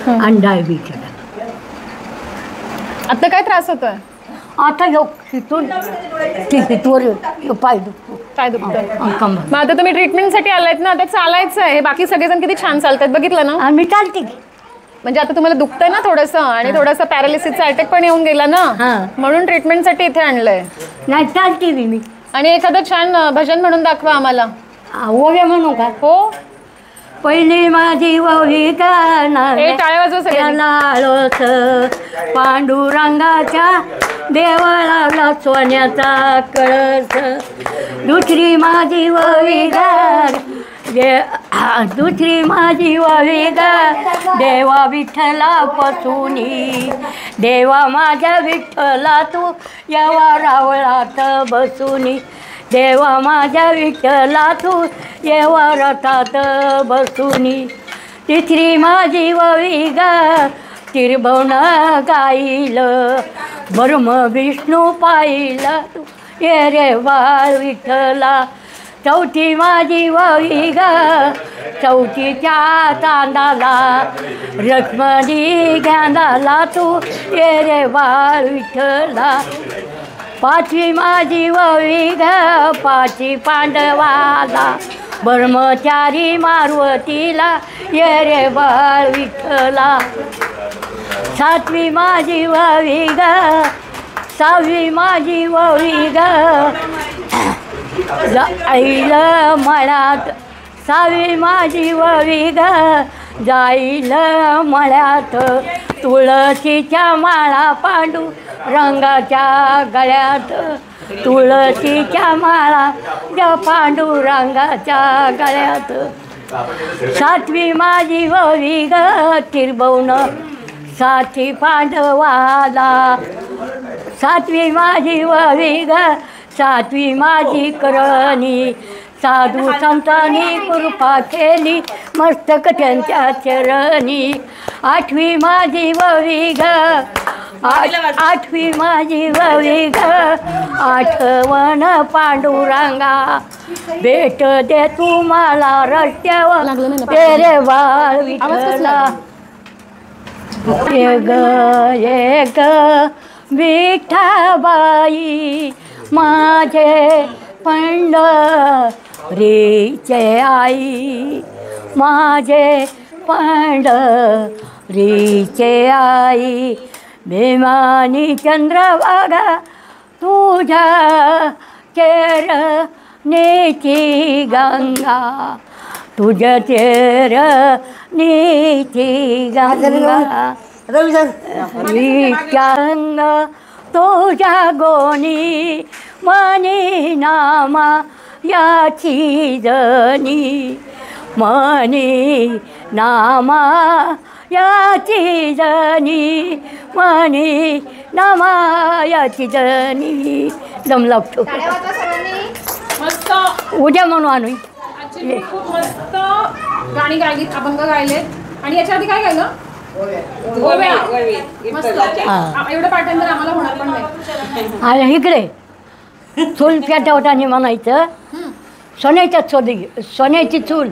आणि डायबिटीला. आता काय त्रास होतोय? आता तिथून पाय दुखतो. काय दुखतं? मग आता तुम्ही ट्रीटमेंटसाठी आलायत ना, आता चालायचं आहे. बाकी सगळेजण किती छान चालतात बघितलं ना. मी चालते की. म्हणजे आता तुम्हाला दुखतंय ना थोडंसं, आणि थोडंसं पॅरालिसिसचा अटॅक पण येऊन गेला ना, म्हणून ट्रीटमेंटसाठी इथे आणलंय. नाही चालते मी. आणि एखादं छान भजन म्हणून दाखवा आम्हाला. ओव्या म्हणू का? हो. पहिली माझी वही गाणार टाळ्या वाजवा सगळ्यांना, पांडुरंगाच्या देवळाला सोन्याचा कळस. दुसरी माझी वही गार, दुसरी माझी वही गार, देवा विठ्ठला पसुनी, देवा माझ्या विठ्ठला तू यावा रावळात बसुनी, देवा माझ्या विठ्ठला तू येवा रथात बसुनी. तिसरी माझी ववी गा, त्रिभुवन गाईल, ब्रह्म विष्णू पाहिला तू ये रे बाळ विठ्ठला. चौथी माझी ववी गा, चौथीच्या चांदाला, रश्मनी घ्यानाला तू ये रे बाळ विठ्ठला. पाचवी माझी ववी ग, पाची पांडवाला, ब्रह्मचारी मारुतीला ये रे बाळ विठ्ठला. सातवी माझी ववी ग, सहावी माझी ववी ग, जाईल मळ्यात. सहावी माझी ववी ग, जाईल मळ्यात, तुळशीच्या माळा पांडू रंगाच्या गळ्यात, तुळशीच्या माळा त्या पांडुरंगाच्या गळ्यात. सातवी माझी ववी ग, त्रिभुवन साथी पांडवाला. सातवी माझी ववी ग, सातवी माझी करणी, साधू संतांनी कृपा केली मस्तक त्यांच्या चरणी. आठवी माझी ववी ग, आठवी माझी ववी ग, आठवण पांडुरंगा, भेट दे तू मला रस्त्यावर तेरे बाळ विठ्ठला. ये ग विठ्ठाबाई माझे पंढरीचे आई, माझे पंढरीचे आई. भीमानी चंद्रभागा तुझ्या चरणीची गंगा, तुझ्या चरणीची गंगा. विचारंग तुझ्या गोनी, मनी नामा याची जनी, मनी नामा याची जनी, मनी नामा याची जनी. दम लागतो. मस्त उद्या म्हणून आणू. खूप मस्त गाणी गायलीत, अभंग गायलेत. आणि याच्या आधी काय गायलं? एवढं पाठांतर आम्हाला होणार पण नाही. इकडे चूल पेटवताना म्हणायचं, सोन्याच्या चोली, सोन्याची चूल,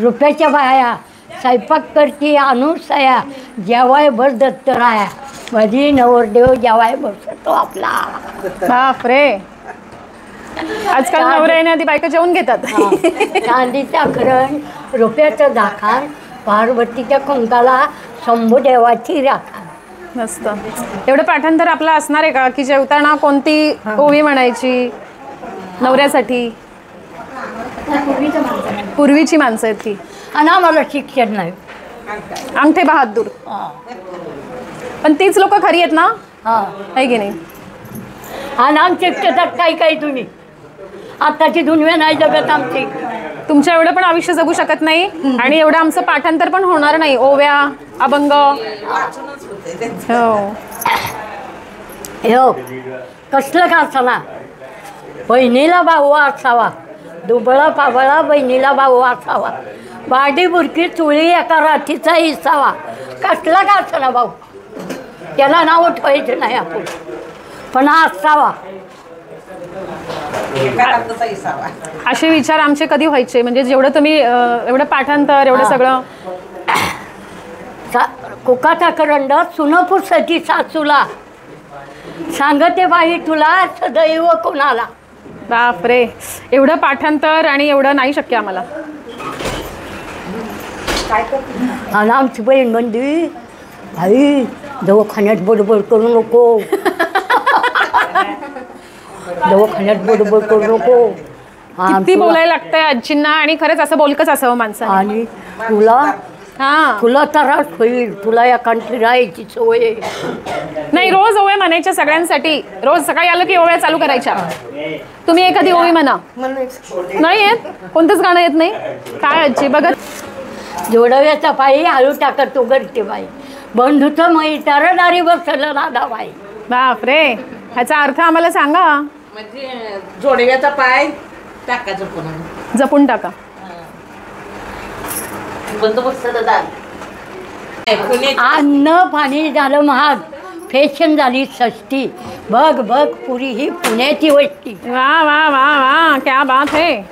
रुपयाच्या बाया, स्वयंपाक करती अनुसया, जेवाय भर दत्तराया, माझी नवरदेव जेवाय बसतो आपला. बापरे, आजकाल नवऱ्याने आधी बायका जेवून घेतात. चांदीचा खरण, रुपयाचं दाखान, पार्वतीच्या कुंकाला शंभूदेवाची राखण. मस्त. एवढं पाठांतर आपलं असणार आहे का की जेवताना कोणती ओवी म्हणायची नवऱ्यासाठी? पूर्वीची माणसं आहेत ती. आणि आम्हाला शिक्षण नाही. अंगठे बहादूर. पण तीच लोक खरी आहेत ना, आहे की नाही? आणि आमच्या त्याच्यात काही काही तुम्ही आताची दुनिया नाही जगत आमची. तुमच्या एवढं पण आयुष्य जगू शकत नाही, आणि एवढं आमचं पाठांतर पण होणार नाही. ओव्या, अभंग. हो, कसलं का असला बहिणीला भाऊ असावा, दुबळा पाबळा बहिणीला भाऊ असावा, बाडी बुरकी चुळी एका राठीचा हिसावा. कसला का असला भाऊ, त्याला नाव ठेवायचं नाही आपण, पण असावा. असे विचार आमचे कधी व्हायचे? म्हणजे जेवढं तुम्ही एवढं पाठांतर, एवढं सगळं कुकाचा करंड सुनपुसती सासूला, सांगते बाई तुला सदैव कोणाला. बापरे, एवढं पाठांतर आणि एवढं नाही शक्य आम्हाला. आणि आमची बहीण म्हणली आई दवाखान्यात बडबड करू नको, दवाखान्यात बडबड करू नको. किती बोलायला लागतंय आजींना, आणि खरंच असं बोलकच असावं माणसाने. आणि तुला त्रास होईल, तुला या कंठी राहायची सवय नाही. रोज ओव्या म्हणायच्या सगळ्यांसाठी. रोज सकाळी आलं की ओव्या चालू करायच्या. तुम्ही एखादी ओवी म्हणा. नाही येत? कोणतंच गाणं येत नाही? काय आजी बघत जोडव्याचा पायी हळू टाकत तो करते बाई, बंधूचं मैतार दारी बसलं राधा बाई. बापरे, ह्याचा अर्थ आम्हाला सांगा. म्हणजे जोडव्याचा पाय टाका जपून टाका. बंदोबस्त अन्न पाणी झालं महाग, फॅशन झाली सस्ती, बघ बघ पुरी ही पुण्याची वस्ती. वा वा वा वा, क्या बात है.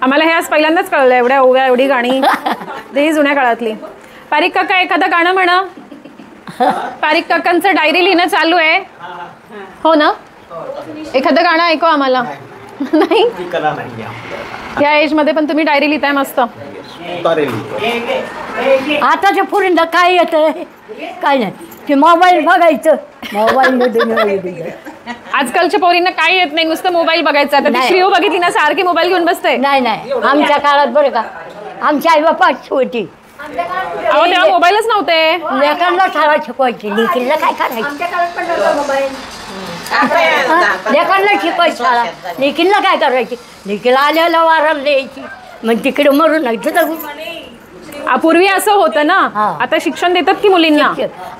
आम्हाला हे आज पहिल्यांदाच कळलं, एवढ्या ओव्या एवढी गाणी ते जुन्या काळातली. पारिक काका एखादं गाणं म्हणा. पारिक काकांचं डायरी लिहिणं चालू आहे हो ना? एखादं गाणं ऐकू आम्हाला. नाही या एज मध्ये पण तुम्ही डायरी लिहिताय मस्त. आताच्या पोरींना काय येतं? काय नाही, ते मोबाईल बघायचं, मोबाईल. आजकालच्या पोरींना काय येत नाही, नुसतं मोबाईल बघायचा. तर नाही. श्रीओ बघितली ना, सारखी मोबाईल घेऊन बसते. नाही आमच्या काळात बरं का, आमची आई बापाची होती, अहो तेव्हा मोबाईलच नव्हते. लेकांना शाळा शिकवायची, लेकीला काय करायचं? लेकांना शिकवायची शाळा, लेकीला काय करायची? लेकीला आल्याला वाराला द्यायची, मग तिकडे मरून नाही तर. पूर्वी असं होतं ना. आता शिक्षण देतात की मुलींना?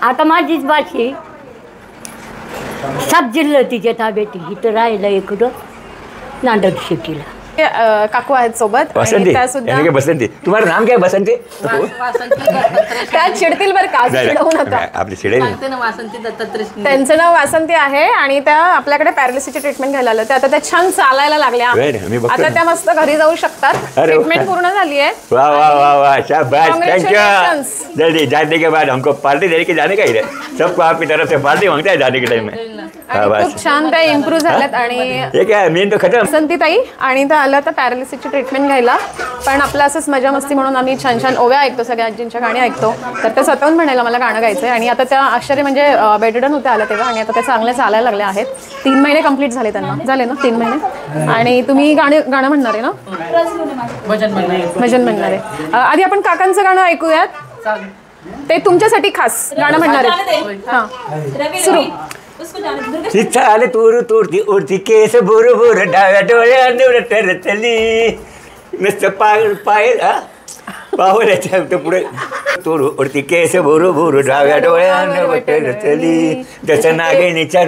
आता माझीच बाशी 7 जिल्हे तिच्या ताब्यात, इथं राहिलं इकडं नांदेड सिटीला. काकू आहेत सोबत. बसंती, बसंती. तुम्हाला नाम काय? बसंती. त्या चिडतील बरं का, चिडवू नका. आपली चिडेल. त्यांचं नाव वासंती आहे आणि त्या आपल्याकडे पॅरालिसिसची ट्रीटमेंट घ्यायला आल्या. आता त्या छान चालायला लागल्या. आता त्या मस्त घरी जाऊ शकतात. ट्रीटमेंट पूर्ण झाली आहे. वाह वाह वाह वाह, शाबाश, थैंक यू. जल्दी जाने के बाद हमको पार्टी देने के जाने का ही है. सबको आपकी तरफ से पार्टी मांगता है जाने के टाइम में. खूप छान त्या इम्प्रूव्ह झाल्यात. आणि हे काय मेन तो खतम. वासंती ताई आणि त्या आल्या तर पॅरालिसिसची ट्रीटमेंट घ्यायला. पण आपलं असंच मजा मस्ती म्हणून आम्ही छान छान ओव्या ऐकतो, सगळ्या आजींच्या गाणी ऐकतो. तर ते स्वतःहून म्हणायला मला गाणं गायचं आहे. आणि आता त्या आश्चर्य म्हणजे बेडरिडन होत्या आल्या तेव्हा, आणि आता त्या चांगल्या चालायला लागल्या आहेत. 3 महिने कंप्लीट झाले त्यांना. झाले ना 3 महिने? आणि तुम्ही गाणं म्हणणार आहे ना? भजन म्हणणार आहे. आधी आपण काकांचं गाणं ऐकूयात. ते तुमच्यासाठी खास गाणं म्हणणार आहेत. हां सुरू. चाल तूर तोडती उडती केस बोर बोर, डाव्या डोळ्या टरचली, नुसतं पाय पाहुण्याच्या पुढे तूर उडती केस बोर बोर, डाव्या डोळ्या टरचली, जसं नागिनीच्या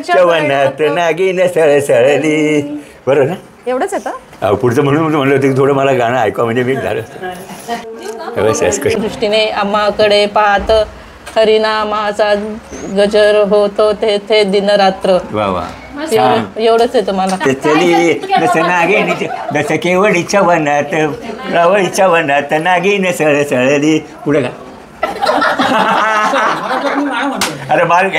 चवनात नागिन सळसळली. बरोबर ना? एवढंच येतं. पुढचं म्हणून म्हणलं होतं की थोडं मला गाणं ऐका म्हणजे मी झालं. दृष्टीने आम्हाकडे पाहत हरिनामाचा गजर होतो तेथे दिनरात्र. वा वा, एवढंच आहे तुम्हाला. चली जसं नागिनीच्या, जसं केवळीच्या वनात, रावळीच्या वनात नागिन सळसळली. पुढे का? अरे बाल.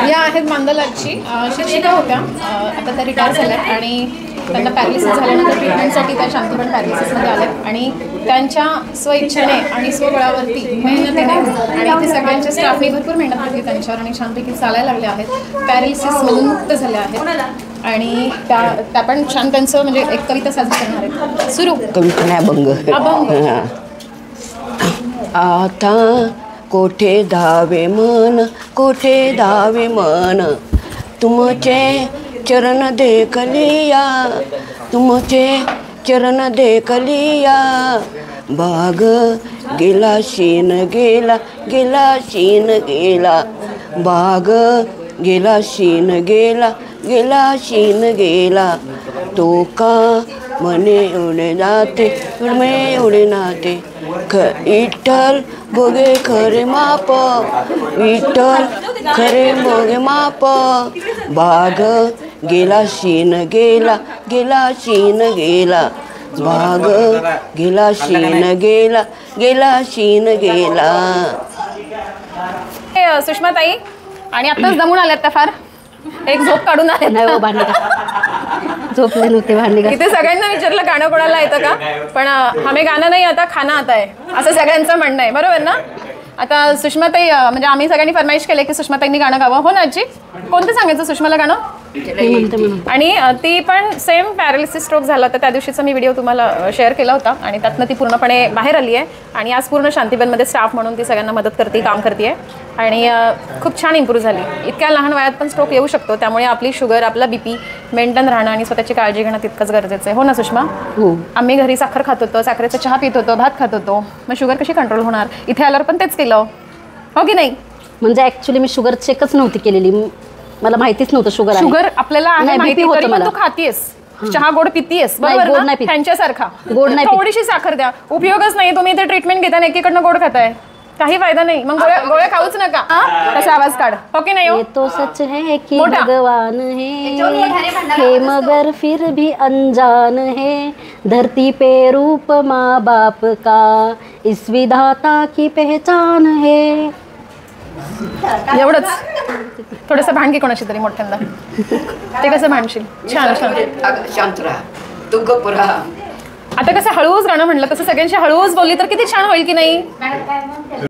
या आहेत मांदलाची शिक्षिका होत्या. आता त्या रिटायर झाल्या आणि त्यांना पॅरालिसिस झाल्यानंतर ट्रीटमेंटसाठी त्या शांतीपण पॅरालिसिसमध्ये आल्यात. आणि त्यांच्या स्वइच्छेने आणि स्वबळावरती मेहनतीने आणि ते सगळ्यांच्या स्टाफने भरपूर मेहनत घेतली त्यांच्यावर, आणि छानपैकी चालायला लागल्या आहेत. पॅरालिसिसमधून मुक्त झाल्या आहेत. आणि त्या पण छान त्यांचं म्हणजे एक कविता सादर करणार आहेत. सुरू. कविता अभंग. आता कोठे धावे मन, कोठे धावे मन, तुमचे चरण देखलिया, तुमचे चरण देखलिया. बाग गेला शीन गेला, गेला शीन गेला, बाग गेला शीन गेला, गेला शीन गेला. तो का मने उडे जाते, मे उडे नाते. विठ्ठल भोगे खरे माप, विठ्ठल खरे भोगे माप. बाग गेला शीन गेला, गेला शीन गेला, बाग गेला शीन गेला गेला शीन गेला. सुषमाताई आणि आत्ताच दमून आल्यात त्या फार एक झोप काढून आले नाही हो भांडी झोपले नव्हते भांडी इथे सगळ्यांना विचारलं गाणं कोणाला येतं का पण हमें गाणं नाही आता खाना आता आहे असं सगळ्यांचं म्हणणं आहे बरोबर ना. आता सुषमाताई म्हणजे आम्ही सगळ्यांनी फरमाईश केले की सुषमाताईंनी गाणं गावं हो ना आजी. कोणतं सांगायचं सुषमाला गाणं. आणि ती पण सेम पॅरालिसिस स्ट्रोक झाला होता त्या दिवशीचा मी व्हिडिओ तुम्हाला शेअर केला होता आणि त्यातनं ती पूर्णपणे बाहेर आली आहे आणि आज पूर्ण शांतीबनमध्ये स्टाफ म्हणून ती सगळ्यांना मदत करते काम करते आणि खूप छान इम्प्रूव्ह झाली. इतक्या लहान वयात पण स्ट्रोक येऊ शकतो त्यामुळे आपली शुगर आपला BP मेंटेन राहणं आणि स्वतःची काळजी घेणं तितकंच गरजेचं आहे हो ना सुषमा. आम्ही घरी साखर खात होतो साखरेचा चहा पित होतो भात खात होतो मग शुगर कशी कंट्रोल होणार. इथे आल्यावर पण तेच केलं हो की नाही. म्हणजे ऍक्च्युली मी शुगर चेकच नव्हती केलेली मला माहितीच नव्हतं शुगर शुगर आपल्याला आहे माहिती तरी पण तू खातीयस चहा गोड पितीयस बरोबर ना त्यांच्यासारखा गोड नाही थोडीशी साखर द्या उपयोगच नाही. तुम्ही इथे ट्रीटमेंट घेता एकीकडनं गोड खाताय काही फायदा नाही मग गोळ्या खाऊच नका. तसा आवाज काढ हो की नाही. तो सच है कि भगवान है मगर फिर भी अनजान है धरती पे रूप माँ बाप का इस विधाता की पहचान है. एवढंच थोडंसं भांडकी कोणाशी तरी मोठ्यांदा ते कसं भांडशील छान छान शांत राहा तू गप्प राहा. आता कसं हळूच गाणं म्हणलं तसं सगळ्यांशी हळूच बोलली तर किती छान होईल की नाही.